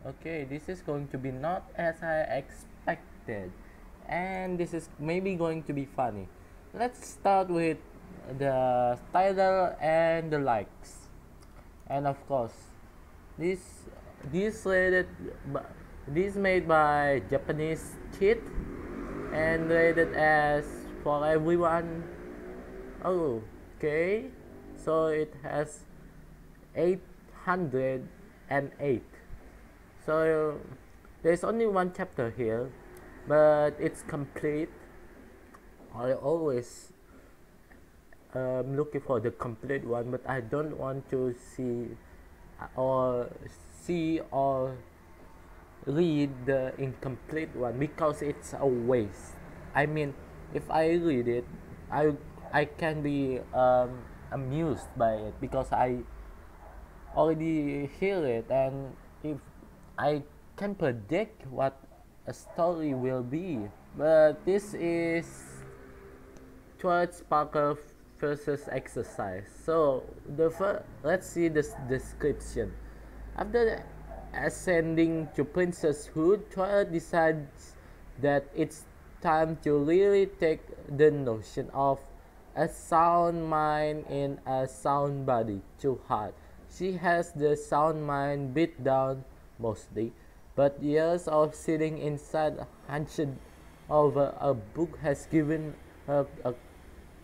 Okay, this is going to be not as I expected, and this is maybe going to be funny. Let's start with the title and the likes, and of course, this this rated this made by Japanese Teeth and rated as for everyone. Oh, okay, so it has 808. So there's only one chapter here, but it's complete. I always looking for the complete one, but I don't want to or read the incomplete one because it's a waste. I mean, if I read it, I can be amused by it because I already hear it, and if I can predict what a story will be. But this is Twilight Sparkle versus excersixe. So let's see the description. After ascending to princesshood, Twilight decides that it's time to really take the notion of a sound mind in a sound body to heart. She has the sound mind beat down mostly, but years of sitting inside hunched over a book has given her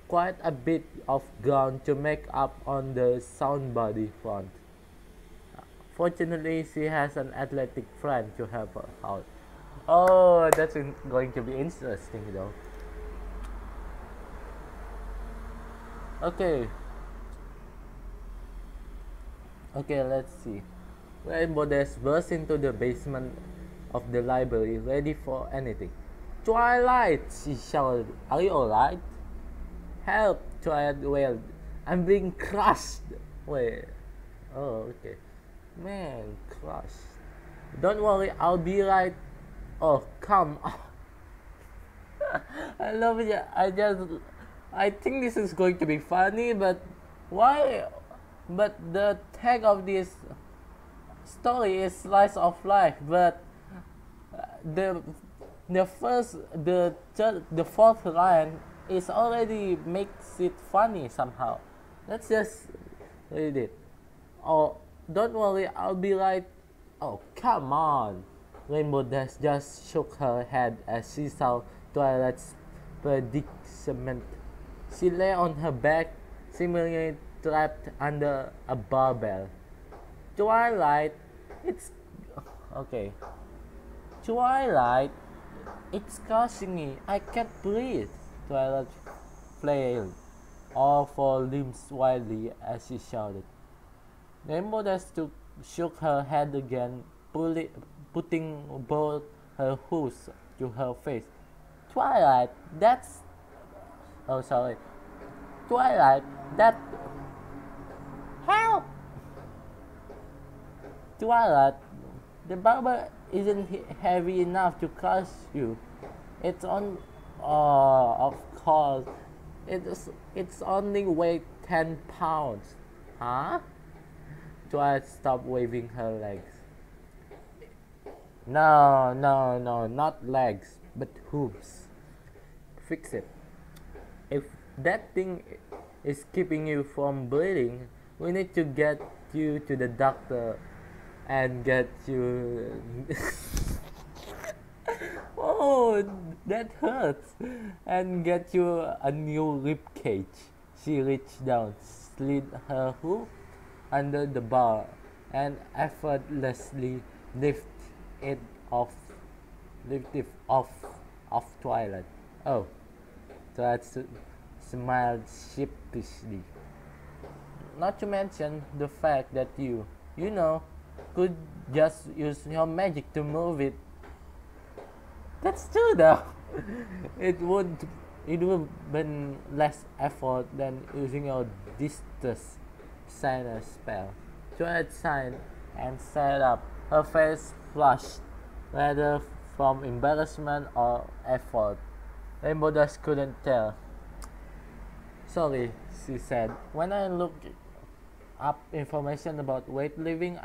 quite a bit of ground to make up on the sound body front. Fortunately, she has an athletic friend to help her out. Oh, that's going to be interesting though. Okay. Okay, let's see. Rainbow Dash burst into the basement of the library, ready for anything. Twilight, she shouted. Are you alright? Help, Twilight wailed. I'm being crushed. Wait. Oh, okay. Man, crushed. Don't worry, I'll be right. Oh, come on. I love it. I think this is going to be funny, but why? But the tag of this story is slice of life, but the the fourth line is already makes it funny somehow. Let's just read it. Oh, don't worry, I'll be right. Oh, come on. Rainbow Dash just shook her head as she saw Twilight's predicament. She lay on her back, seemingly trapped under a barbel. Twilight, it's okay. Twilight, it's crushing me. I can't breathe. Twilight flailed, all four limbs wildly as she shouted. Rainbow Dash shook her head again, putting both her hooves to her face. Twilight, that's... Oh, sorry. Twilight, that... Help! Twilight, the barbel isn't heavy enough to crush you. It's on... Oh, of course. It's only weigh 10 pounds. Huh? Twilight stopped waving her legs. No, not legs, but hooves. Fix it. If that thing is keeping you from bleeding, we need to get you to the doctor and get you... Oh, that hurts. And get you a new rib cage. She reached down, slid her hoof under the bar, and effortlessly lifted it off Twilight. Oh, Twilight smiled sheepishly. Not to mention the fact that you could just use your magic to move it. That's true though. it would been less effort than using your distress signer spell. Twilight sighed and sat up. Her face flushed, whether from embarrassment or effort. Rainbow Dash couldn't tell. Sorry, she said. When I looked up information about weightlifting,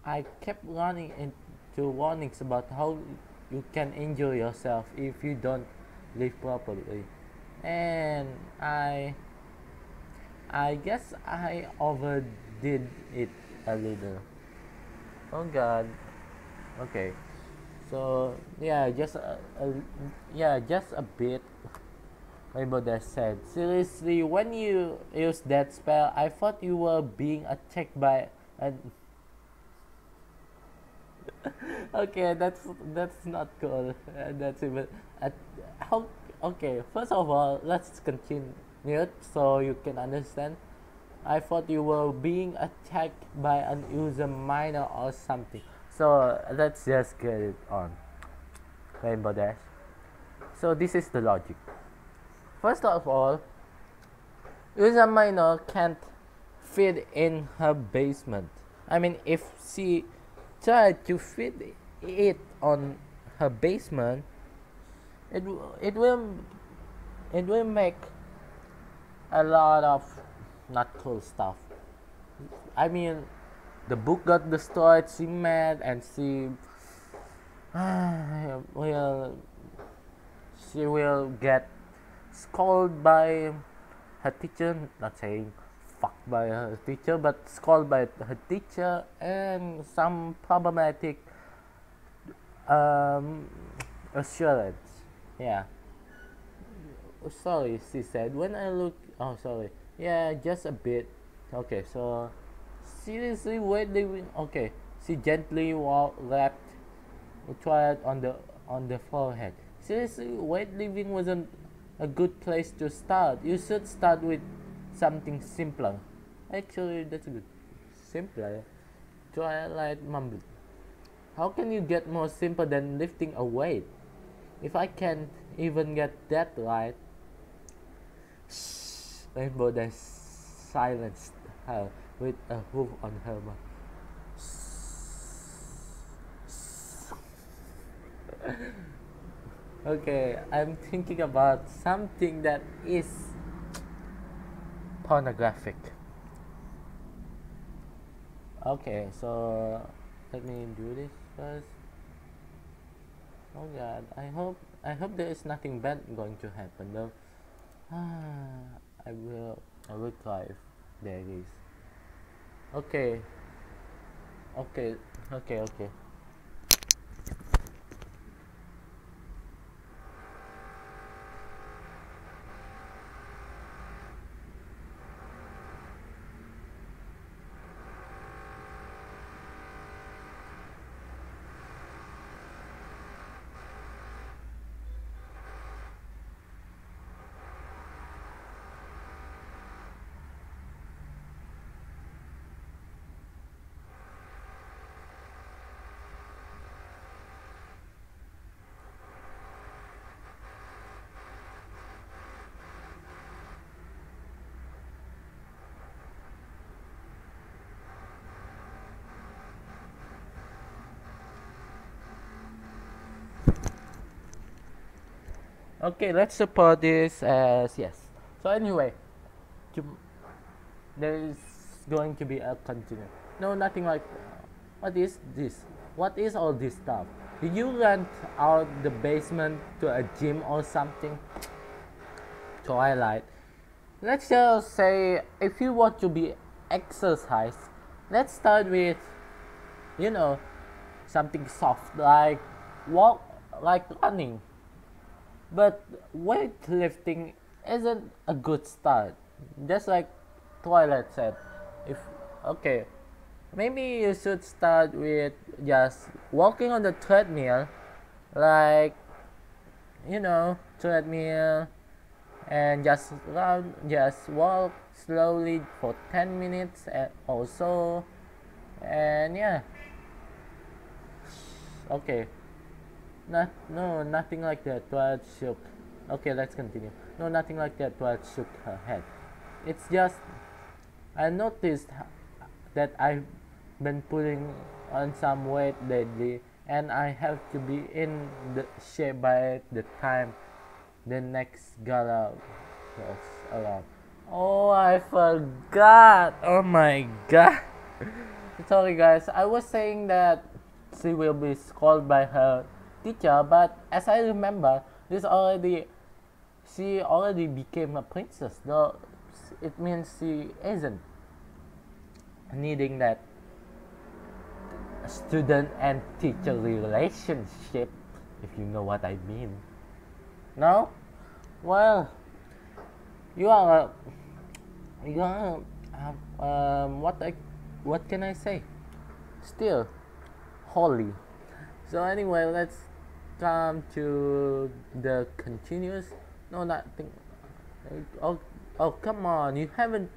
I kept running into warnings about how you can injure yourself if you don't live properly, and I guess I overdid it a little. Oh God. Okay. So yeah, just a bit. Rainbow Dash said, "Seriously, when you used that spell, I thought you were being attacked by an." Okay, that's not cool. That's even. Uh, how? Okay, first of all, let's continue it so you can understand. I thought you were being attacked by an user miner or something. So let's just get it on. Rainbow Dash. So this is the logic. First of all, user minor can't fit in her basement. I mean, if she tried to fit it on her basement, it it will it will make a lot of not cool stuff. I mean, the book got destroyed. She mad and will she will get scolded by her teacher. Not saying fucked by her teacher, but scolded by her teacher and some problematic um, assurance. Yeah. Oh, sorry, she said. When I look, oh sorry. Yeah, just a bit. Okay, so seriously, weightlifting. Okay, she gently wrapped Twilight on the forehead. Seriously, weightlifting wasn't a good place to start. You should start with something simpler. Actually, that's good. Simpler. Twilight mumbled. How can you get more simple than lifting a weight? If I can't even get that right. Shh. Rainbow Dash silenced her with a hoof on her mouth. Okay, I'm thinking about something that is pornographic. Okay, so let me do this first. Oh God, I hope there is nothing bad going to happen though. I will try if there is. Okay, okay, okay. Okay, let's support this as yes. So anyway, there is going to be a continue. No, nothing like. What is this? What is all this stuff? Did you rent out the basement to a gym or something? Twilight. Let's just say if you want to be exercise, let's start with, you know, something soft like walk, like running. But weightlifting isn't a good start. Just like Twilight said, if okay, maybe you should start with just walking on the treadmill, like treadmill, and just walk slowly for 10 minutes or so, and yeah, okay. Nothing like that. Twilight shook. Okay, let's continue. No, nothing like that. Twilight shook her head. It's just I noticed that I've been putting on some weight lately, and I have to be in the shape by the time the next gala was around. Oh, I forgot. Oh my God. Sorry guys, I was saying that she will be scolded by her teacher, but as I remember, she already became a princess, though it means she isn't needing that student and teacher relationship, if you know what I mean. No? Well, you are what can I say? Still holy. So anyway, let's come to the continuous. No, nothing. Oh, come on! You haven't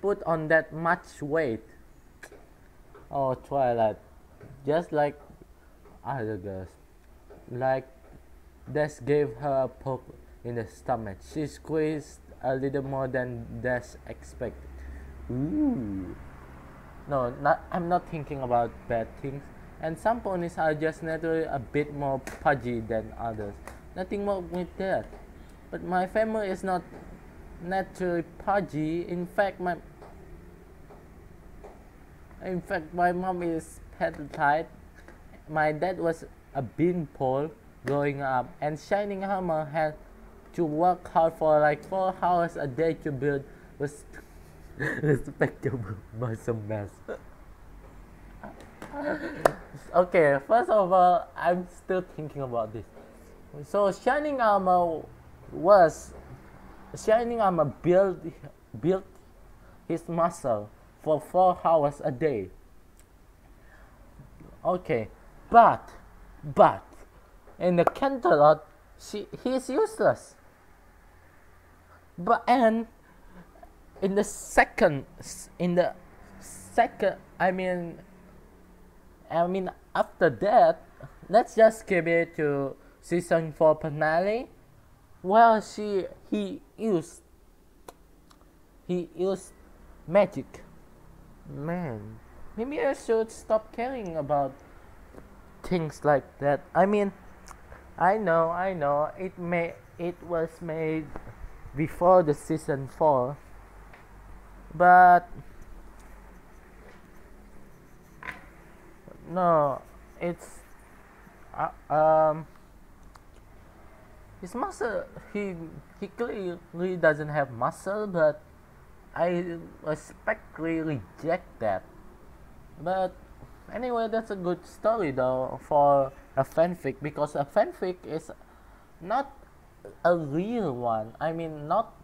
put on that much weight. Oh, Twilight, just like other girls, like Dash gave her a poke in the stomach. She squeezed a little more than Dash expected. Ooh. No, I'm not thinking about bad things. And some ponies are just naturally a bit more pudgy than others. Nothing wrong with that. But my family is not naturally pudgy. In fact, my mom is petite. My dad was a beanpole growing up, and Shining Hammer had to work hard for like 4 hours a day to build respectable muscle mass. Okay, first of all, I'm still thinking about this. So Shining Armor built his muscle for 4 hours a day. Okay, but in the Canterlot, he's useless. But and in the second, I mean after that, let's just skip it to season 4 finale. Well, he used magic. Man, maybe I should stop caring about things like that. I know it was made before the season 4, but no, it's his muscle. He clearly doesn't have muscle, but I respectfully reject that. But anyway, that's a good story though for a fanfic, because a fanfic is not a real one. Not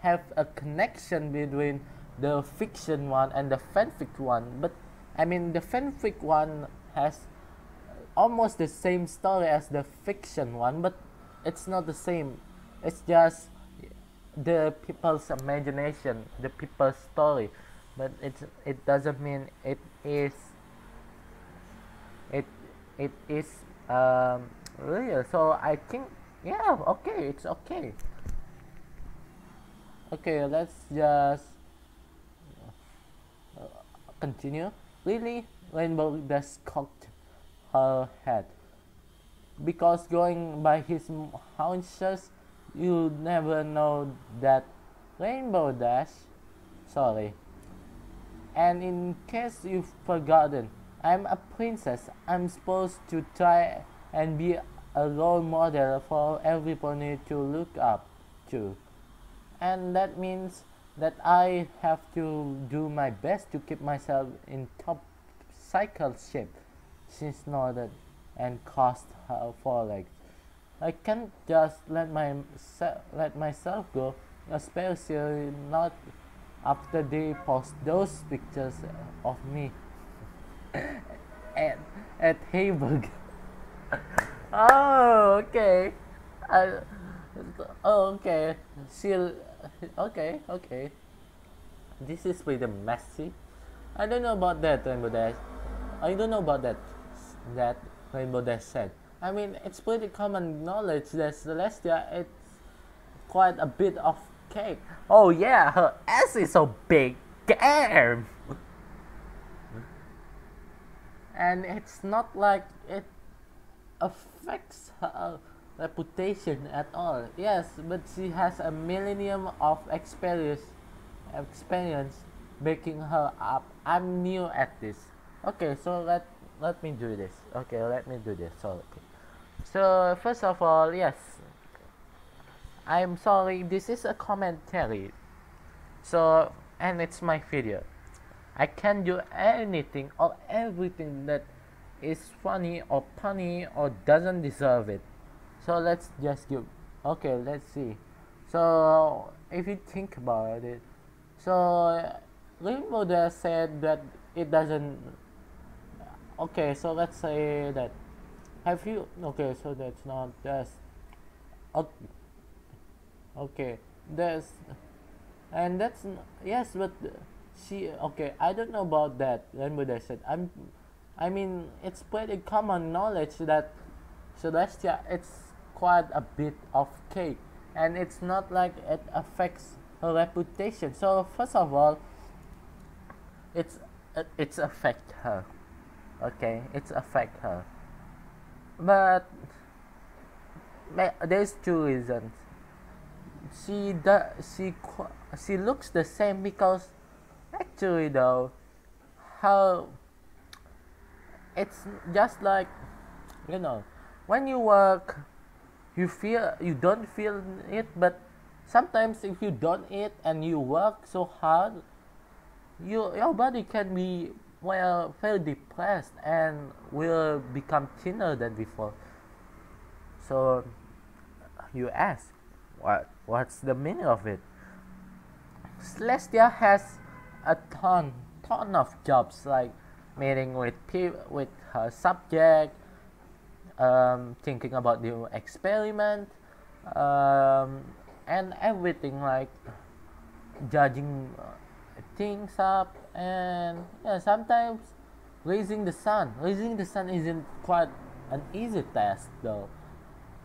have a connection between the fiction one and the fanfic one, but the fanfic one has almost the same story as the fiction one, but it's not the same. It's just the people's imagination, the people's story, but it doesn't mean it is real. So I think, yeah, okay, it's okay. Okay, let's just continue. Really, Rainbow just cocked her head, because going by his hunches, you never know that Rainbow Dash. Sorry. And in case you've forgotten, I'm a princess. I'm supposed to try and be a role model for everybody to look up to. And that means that I have to do my best to keep myself in top cycle shape. She snorted and crossed her forelegs. I can't just let myself go, especially not after they post those pictures of me at Hayburg. Oh, okay. Okay. Okay. This is pretty messy. I don't know about that, Rainbow Dash. I don't know about that Rainbow Dash said. It's pretty common knowledge that Celestia is quite a bit of cake. Oh yeah, her ass is so big. Damn! And it's not like it affects her reputation at all. Yes, but she has a millennium of experience baking her up. I'm new at this. Okay, so let me do this. Okay, let me do this. So okay. So first of all, yes, I'm sorry. This is a commentary. So and it's my video. I can do anything or everything that is funny or punny or doesn't deserve it. So let's just give. Okay, let's see. So if you think about it, so Rainbow Dash said that it doesn't. Okay, so let's say that. Have you? Okay, so that's not that's. Okay, okay, that's and that's yes, but she okay. I don't know about that. Rainbow Dash said. I mean, it's pretty common knowledge that Celestia it's quite a bit of cake, and it's not like it affects her reputation. So first of all, it's affect her. Okay, it's affect her, but there's two reasons. She does she looks the same because actually though how it's just like you know when you work you don't feel it, but sometimes if you don't eat and you work so hard, your body can be well very depressed and will become thinner than before. So you ask, what's the meaning of it? Celestia has a ton of jobs like meeting with her subject, thinking about the experiment, um, and everything like judging things up, and yeah, sometimes raising the sun. Raising the sun isn't quite an easy task though,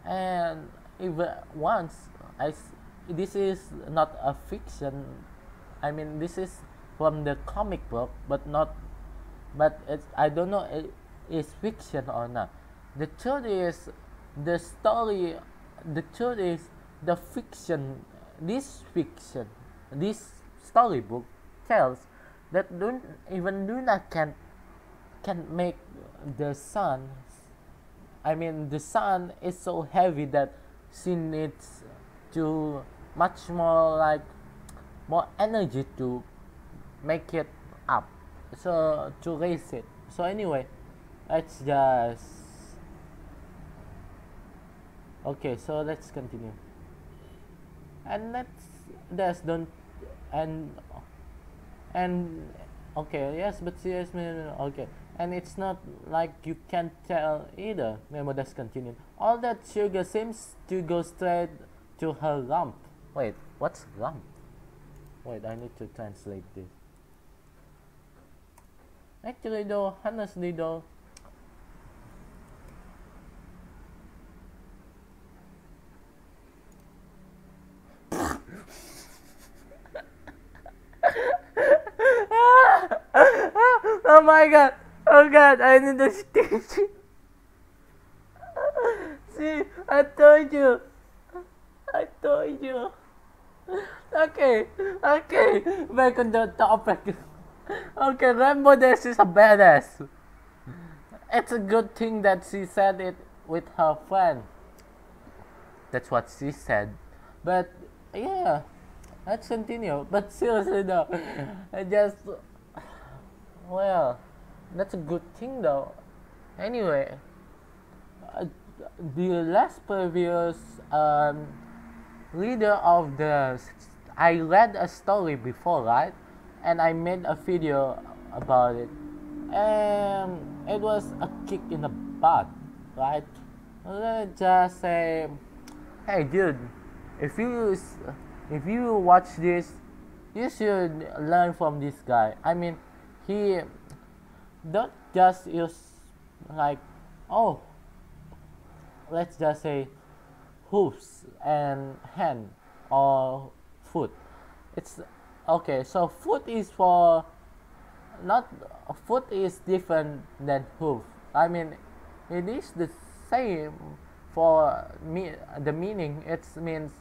and even once this is not a fiction. I mean, this is from the comic book, but not. But it's I don't know it is fiction or not. The truth is, the story. The truth is, the fiction. This storybook tells that don't even Luna can make the sun. I mean, the sun is so heavy that she needs to much more like more energy to make it up, so to raise it. So anyway, let's just okay, so let's continue, and let's don't and and okay, yes, but seriously, no, okay, and it's not like you can't tell either. Remember, let's continue. All that sugar seems to go straight to her lump. Wait, what's lump? Wait, I need to translate this. Actually though, honestly though, oh my god, oh god, I need to stitch. See, I told you. Okay, okay, back on the topic. Okay, Rainbow Dash is a badass. It's a good thing that she said it with her friend. That's what she said. But yeah, let's continue. But seriously though, I just well, that's a good thing though. Anyway, uh, the last previous reader of the I read a story before, right? And I made a video about it, and it was a kick in the butt, right? Let's just say, hey dude, if you watch this, you should learn from this guy. I mean, he don't just use like, oh, let's just say hooves and hand or foot. It's okay, so foot is for not foot is different than hoof. I mean, it is the same for me. The meaning it means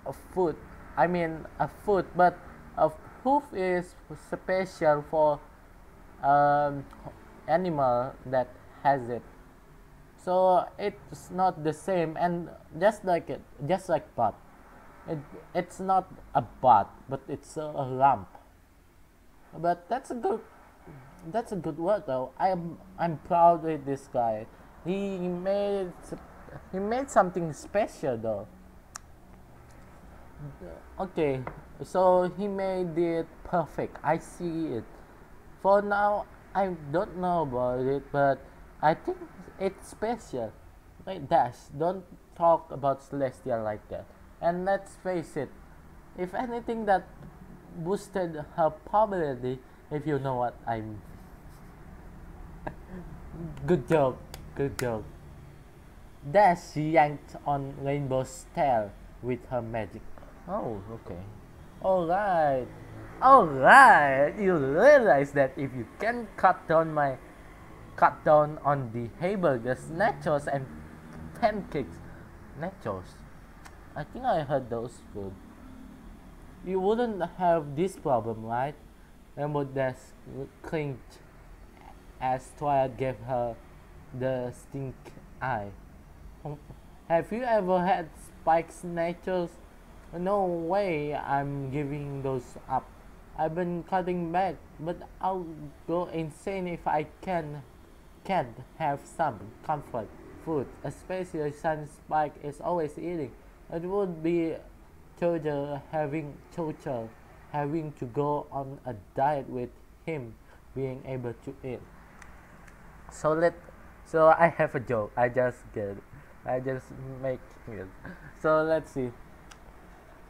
a foot. I mean a foot, but a hoof is special for animal that has it. So it's not the same, and just like bat, it, it's not a bat, but it's a lump. But that's a good word though. I'm proud with this guy. He made he made something special though. Okay, so he made it perfect. I see it. For now, I don't know about it, but I think it's special. Like Dash, don't talk about Celestia like that. And let's face it, if anything that boosted her popularity, if you know what I mean. Good joke, good joke. Dash yanked on Rainbow's tail with her magic. Oh, okay. Alright. Alright. You realize that if you can cut down on the hamburgers, nachos and pancakes. Nachos. I think I heard those food. You wouldn't have this problem, right? Rainbow Dash clinked as Twilight gave her the stink eye. Have you ever had Spike's nachos? No way I'm giving those up. I've been cutting back, but I'll go insane if I can't have some comfort food, especially since Spike is always eating. It would be torture having to go on a diet with him being able to eat. So I have a joke. I just get it. I just make it. So let's see.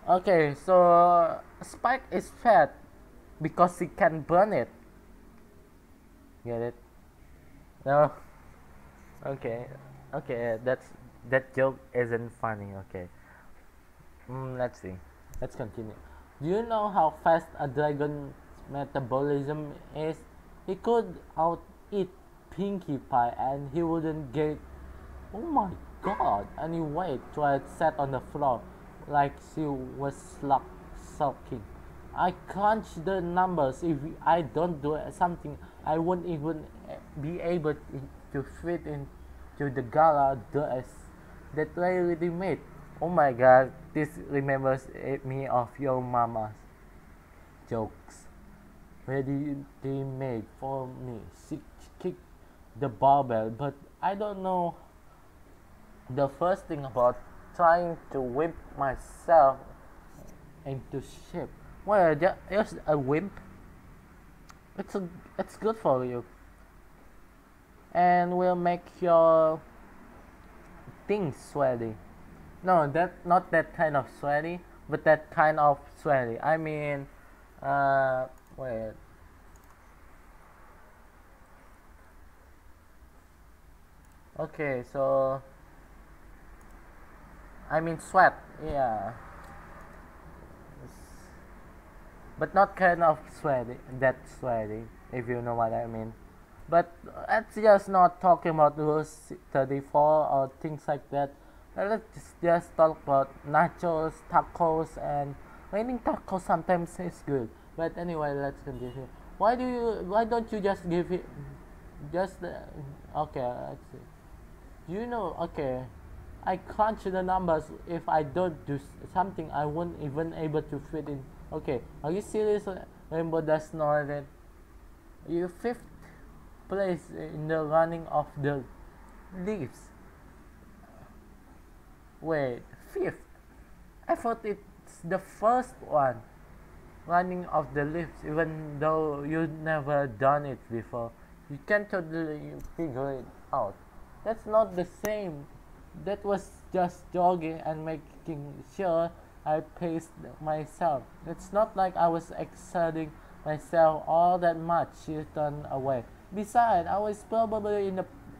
Okay, so Spike is fat because he can burn it. Get it? No. Okay. Okay, that joke isn't funny. Okay. Let's see. Let's continue. Do you know how fast a dragon's metabolism is? He could out eat Pinkie Pie and he wouldn't get. Oh my god! Anyway, Twilight sat on the floor like she was sulking. I crunch the numbers. If I don't do something, I won't even be able to fit into the gala dress that Lady made. Oh my god, this remembers me of your mama's jokes. Ready they made for me. She kicked the barbel, but I don't know the first thing about trying to whip myself into shape. Well, just a wimp. It's good for you, and will make your things sweaty. No, that not that kind of sweaty, but that kind of sweaty. I mean, wait. Okay, so I mean sweat. Yeah. But not kind of sweaty, that sweaty, if you know what I mean. But let's just not talking about rules 34 or things like that. Let's just talk about nachos, tacos, and raining tacos sometimes is good. But anyway, let's continue. Why don't you just give it, just, okay, let's see. You know, okay, I crunch the numbers. If I don't do something, I won't even able to fit in. Okay, are you serious? Rainbow does not that you fifth place in the running of the leaves. Wait, fifth? I thought it's the first one running of the leaves, even though you never done it before. You can totally figure it out. That's not the same. That was just jogging and making sure I paced myself. It's not like I was exerting myself all that much. She turned away. Besides, I was probably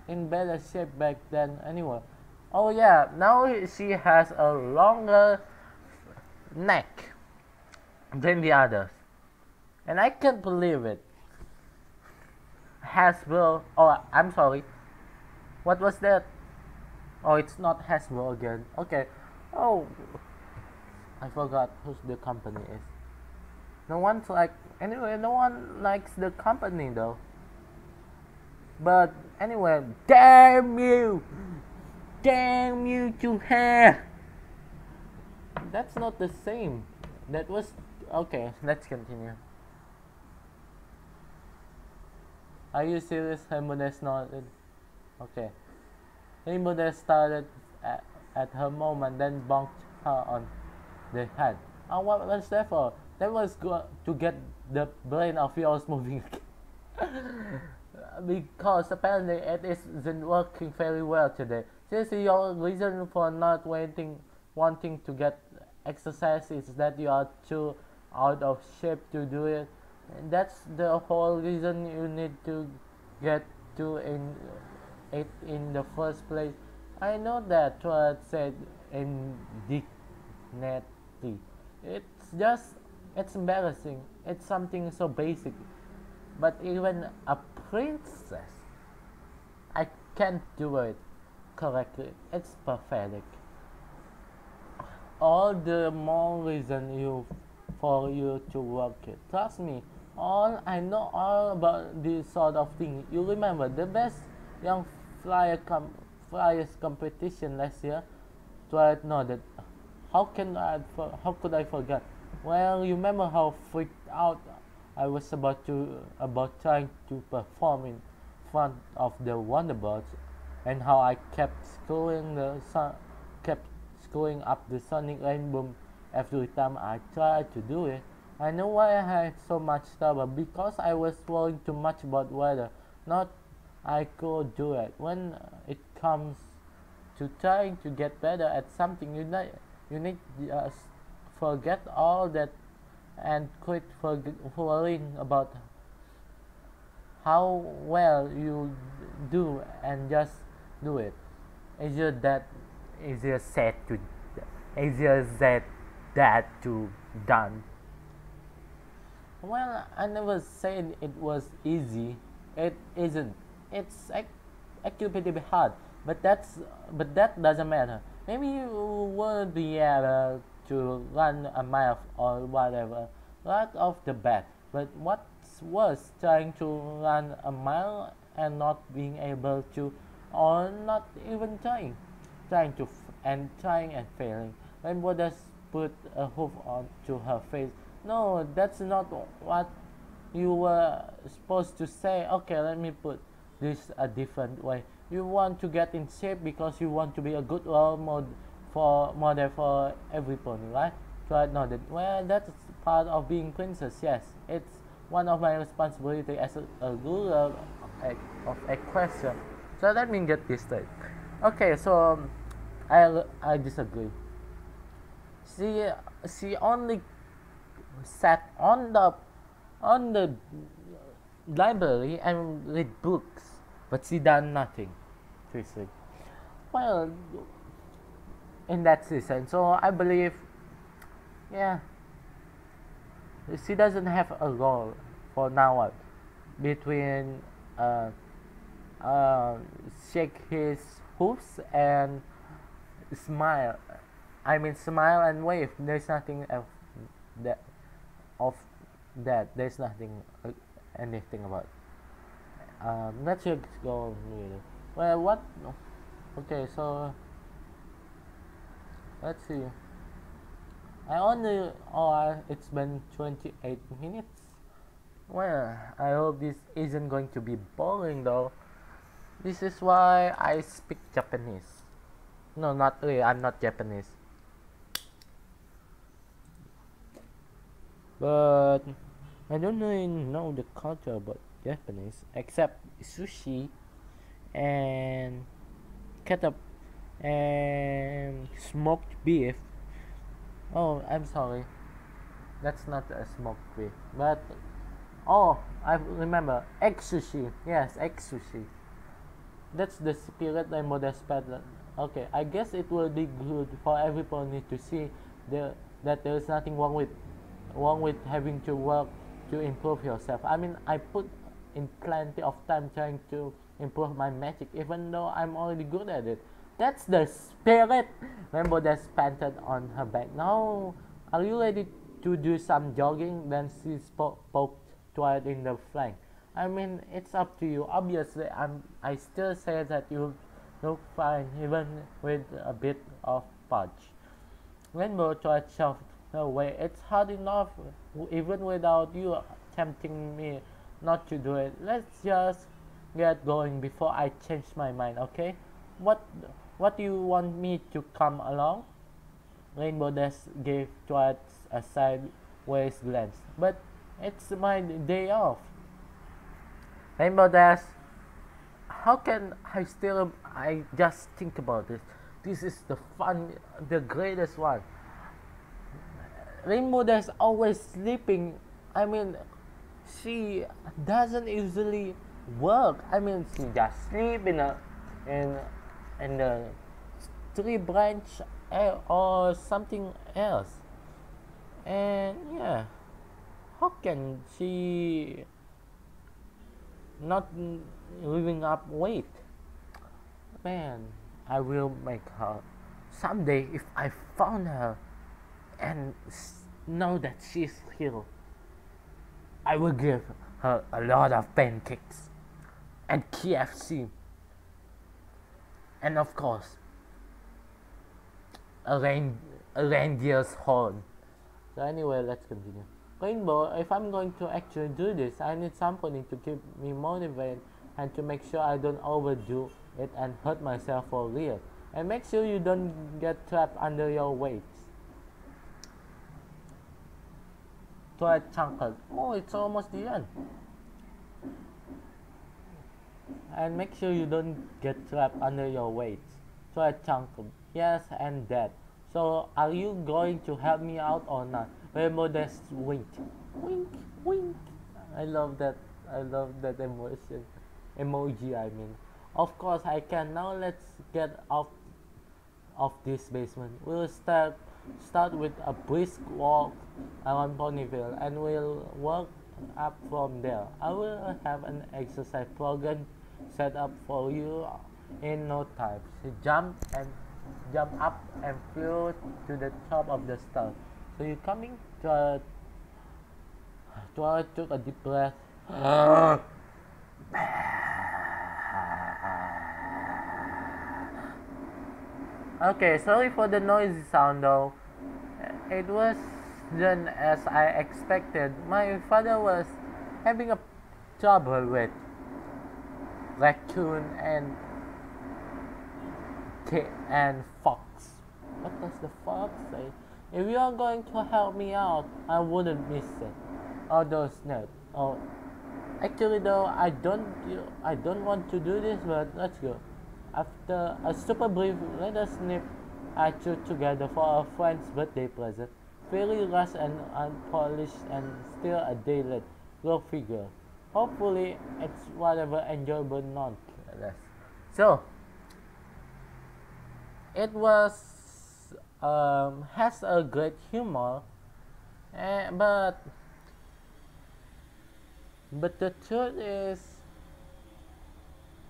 in better shape back then anyway. Oh yeah, now she has a longer neck than the others. And I can't believe it. Hasbro, oh, I'm sorry. What was that? Oh, it's not Hasbro again. Okay. Oh, I forgot who the company is. No one likes the company though. But anyway, damn you! Damn you to hair! That's not the same. That was okay. Let's continue. Are you serious? Hermodes nodded. Okay. Hermodes started at her moment, then bonked her on the head. Oh, what was that for? That was to get the brain of yours moving because apparently it isn't working very well today. Seriously, your reason for not wanting to get exercise is that you are too out of shape to do it. And that's the whole reason you need to get to it in the first place. I know that, Twilight said indignantly. It's embarrassing. It's something so basic. But even a princess, I can't do it correctly. It's pathetic. All the more reason for you to work it. Trust me, I know all about this sort of thing. You remember the best young flyers competition last year? Twilight nodded. How could I forget? Well, you remember how freaked out I was about trying to perform in front of the Wonderbirds, and how I kept screwing up the sonic rainbow every time I tried to do it. I know why I had so much trouble, because I was worrying too much about whether not I could do it. When it comes to trying to get better at something, you need just forget all that and quit worrying about how well you do and just do it. Easier said to done. Well, I never said it was easy. It isn't. It's actually pretty hard. But that doesn't matter. Maybe you would be able to run a mile or whatever right off the bat. But what's worse, trying to run a mile and not being able to, or not even trying and failing. When Bodas put a hoof onto her face. No, that's not what you were supposed to say. Okay, let me put this a different way. You want to get in shape because you want to be a good role model for every pony, right? Twilight nodded. Well, that's part of being princess, yes. It's one of my responsibilities as a ruler of equestrian. So let me get this straight. Okay, so I disagree. She only sat on the library and read books, but she done nothing. Seriously. Well, in that season, so I believe, yeah, she doesn't have a role for now on between shake his hooves and smile. I mean, smile and wave. There's nothing of that. There's nothing anything about. Let's just go. Well, what? Okay, so let's see. It's been 28 minutes. Well, I hope this isn't going to be boring though. This is why I speak Japanese. No, not really. I'm not Japanese. But I don't really know the culture about Japanese except sushi and ketchup and smoked beef. Oh, I'm sorry. That's not a smoked beef. But I remember excersixe. Yes, excersixe. That's the spirit and modest pattern. Okay, I guess it will be good for everybody to see that there is nothing wrong with having to work to improve yourself. I mean, I put in plenty of time trying to improve my magic, even though I'm already good at it. That's the spirit. Rainbow Dash panted on her back. Now, are you ready to do some jogging? Then she poked Twilight in the flank. I mean, it's up to you. Obviously, I still say that you look fine even with a bit of pudge. Rainbow tried to shove her away. It's hard enough even without you tempting me not to do it. Let's just get going before I change my mind, okay? What what do you want me to come along? Rainbow Dash gave Twilight a sideways glance. But it's my day off. Rainbow Dash, how can I just think about this. This is the greatest one. Rainbow Dash always sleeping. I mean, she doesn't usually work. I mean, she just sleep in in the tree branch or something else. And yeah, how can she not living up weight? Man, I will make her someday if I found her and know that she's here. I will give her a lot of pancakes and KFC, and of course a reindeer's horn. So anyway, let's continue. Rainbow, if I'm going to actually do this, I need somebody to keep me motivated and to make sure I don't overdo it and hurt myself for real. And make sure you don't get trapped under your weights. Twilight chuckled. Oh, it's almost the end. And make sure you don't get trapped under your weights. Twilight chuckled. Yes, and that. So, are you going to help me out or not? Rainbow Dash winked. Wink, wink. I love that emotion. Emoji, I mean. Of course I can. Now let's get out of this basement. We'll start with a brisk walk around Ponyville and we'll work up from there. I will have an exercise program set up for you in no time. So jump up and flew to the top of the star. So you coming? Twilight took a deep breath. Okay, sorry for the noisy sound though. It wasn't as I expected. My father was having a trouble with raccoon and fox. What does the fox say? If you are going to help me out, I wouldn't miss it. Or those notes. Oh, actually though, I don't want to do this, but let's go. After a super brief little snip, I threw together for a friend's birthday present. Fairly rushed and unpolished and still a day late. Go figure. Hopefully, it's whatever enjoyable nonetheless. So, it has a great humor, but the truth is,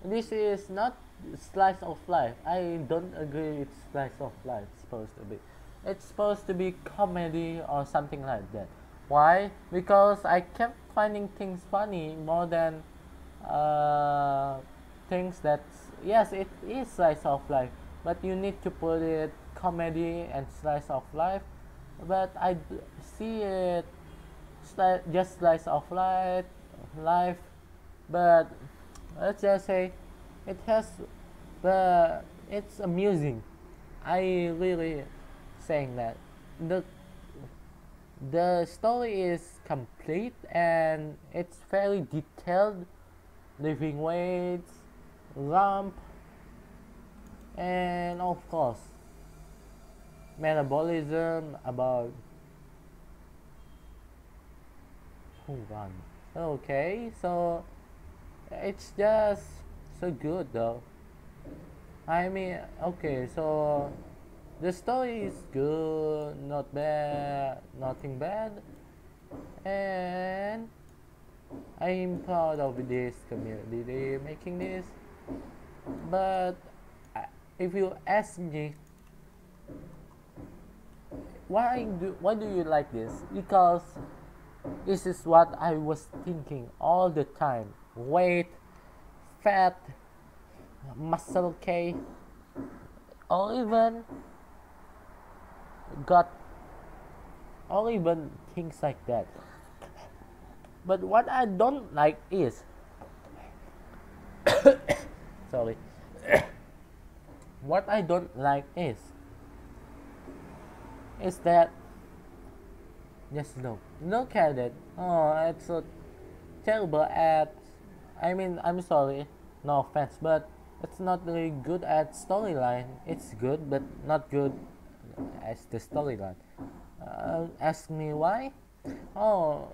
this is not slice of life. I don't agree with slice of life. Supposed to be. It's supposed to be comedy or something like that. Why? Because I kept finding things funny more than things that, yes, it is slice of life, but you need to put it comedy and slice of life. But I see it just slice of life, but let's just say it's amusing. I really saying that the story is complete and it's very detailed. Lifting weights, ramp, and of course metabolism about on. Okay, so it's just so good though. I mean, okay, so the story is good, not bad, nothing bad, and I'm proud of this community making this. But if you ask me, why do you like this? Because This is what I was thinking all the time. Weight, fat, muscle K, or even got, or even things like that. But what I don't like is, sorry, what I don't like is that just look at it. Oh, it's so terrible at. I mean, I'm sorry, no offense, but it's not really good at storyline. It's good, but not good as the storyline. Ask me why? Oh,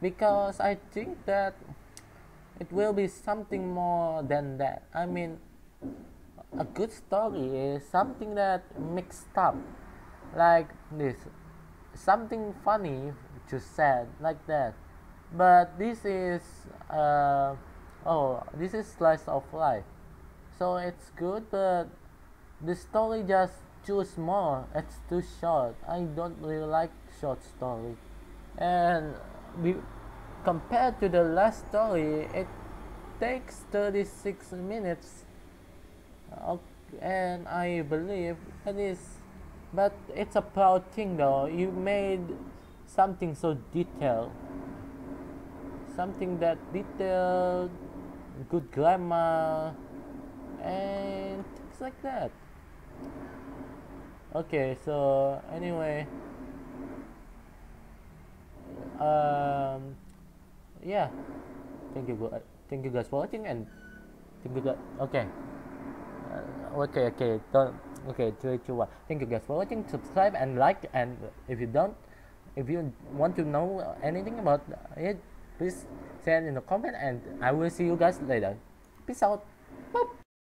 because I think that it will be something more than that. I mean, a good story is something that mixed up like this, something funny to sad like that. But this is this is slice of life, so it's good, but the story just too small. It's too short. I don't really like short story, and we, compared to the last story, it takes 36 minutes. And I believe it is, but it's a proud thing though. You made something so detailed, something that detailed, good grammar, and things like that. Okay, so anyway, yeah, thank you guys for watching, and thank you guys. Okay. Okay, don't. Okay, 3, 2, 1. Thank you guys for watching. Subscribe and like. And if you don't, if you want to know anything about it, please send in the comment. And I will see you guys later. Peace out. Boop.